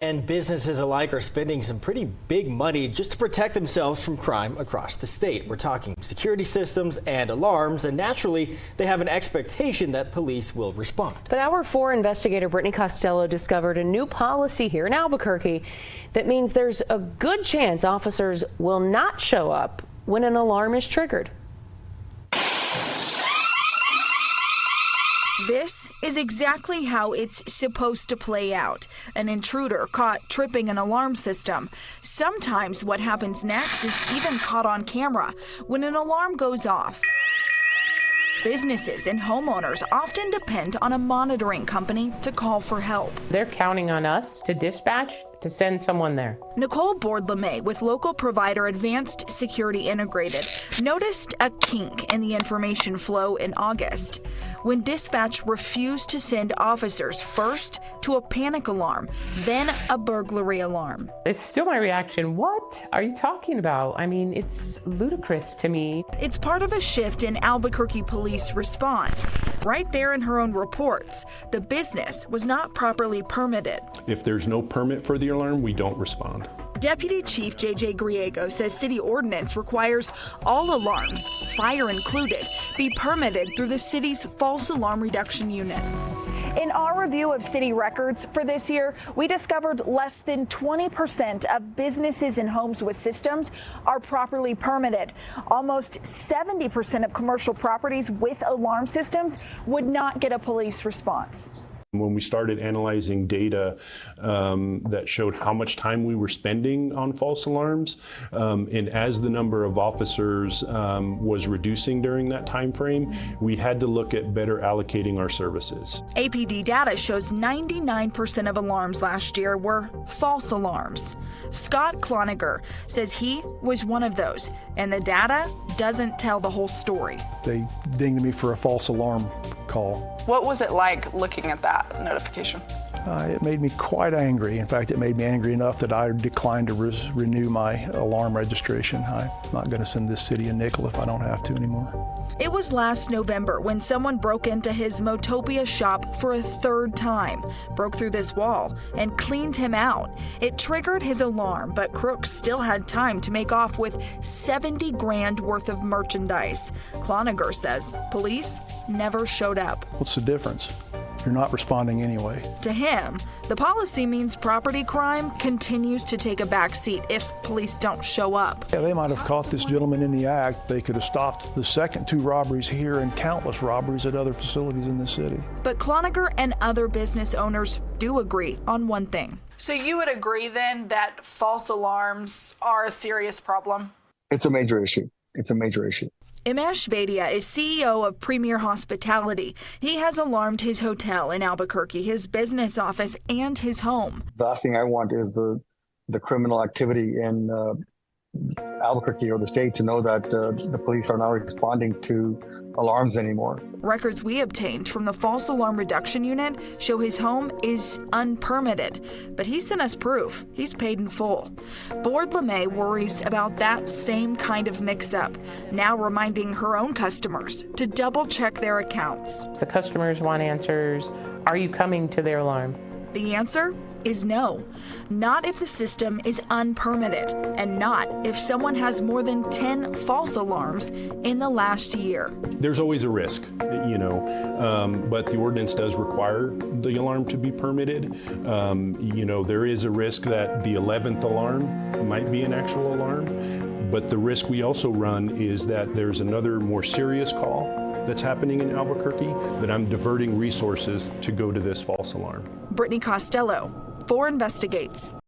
And businesses alike are spending some pretty big money just to protect themselves from crime across the state. We're talking security systems and alarms, and naturally, they have an expectation that police will respond. But our 4 investigator Brittany Costello discovered a new policy here in Albuquerque that means there's a good chance officers will not show up when an alarm is triggered. This is exactly how it's supposed to play out. An intruder caught tripping an alarm system. Sometimes what happens next is even caught on camera when an alarm goes off. Businesses and homeowners often depend on a monitoring company to call for help. They're counting on us to dispatch to send someone there. Nicole Board-LeMay with local provider Advanced Security Integrated noticed a kink in the information flow in August when dispatch refused to send officers first to a panic alarm, then a burglary alarm. It's still my reaction. What are you talking about? I mean, it's ludicrous to me. It's part of a shift in Albuquerque police response. Right there in her own reports, the business was not properly permitted. If there's no permit for the alarm, we don't respond. Deputy Chief J.J. Griego says city ordinance requires all alarms, fire included, be permitted through the city's false alarm reduction unit. In our review of city records for this year, we discovered less than 20% of businesses and homes with systems are properly permitted. Almost 70% of commercial properties with alarm systems would not get a police response. When we started analyzing data that showed how much time we were spending on false alarms, and as the number of officers was reducing during that time frame, we had to look at better allocating our services. APD data shows 99% of alarms last year were false alarms. Scott Cloniger says he was one of those, and the data doesn't tell the whole story. They dinged me for a false alarm call. What was it like looking at that notification? It made me quite angry. In fact, it made me angry enough that I declined to renew my alarm registration. I'm not going to send this city a nickel if I don't have to anymore. It was last November when someone broke into his Motopia shop for a 3rd time, broke through this wall, and cleaned him out. It triggered his alarm, but crooks still had time to make off with 70 grand worth of merchandise. Cloniger says police never showed up. What's the difference? You're not responding anyway. To him, the policy means property crime continues to take a backseat if police don't show up. Yeah, they might have caught this gentleman in the act. They could have stopped the second 2 robberies here and countless robberies at other facilities in the city. But Cloniger and other business owners do agree on one thing. So you would agree then that false alarms are a serious problem? It's a major issue. It's a major issue. Imesh Vaidya is CEO of Premier Hospitality. He has alarmed his hotel in Albuquerque, his business office, and his home. The last thing I want is the criminal activity in Albuquerque or the state to know that the police are not responding to alarms anymore. Records we obtained from the false alarm reduction unit show his home is unpermitted, but he sent us proof he's paid in full. Board-LeMay worries about that same kind of mix-up, now reminding her own customers to double-check their accounts. The customers want answers. Are you coming to their alarm? The answer is no. Not if the system is unpermitted, and not if someone has more than 10 false alarms in the last year. There's always a risk, but the ordinance does require the alarm to be permitted. There is a risk that the 11th alarm might be an actual alarm, but the risk we also run is that there's another more serious call that's happening in Albuquerque that I'm diverting resources to go to this false alarm. Brittany Costello, 4 Investigates.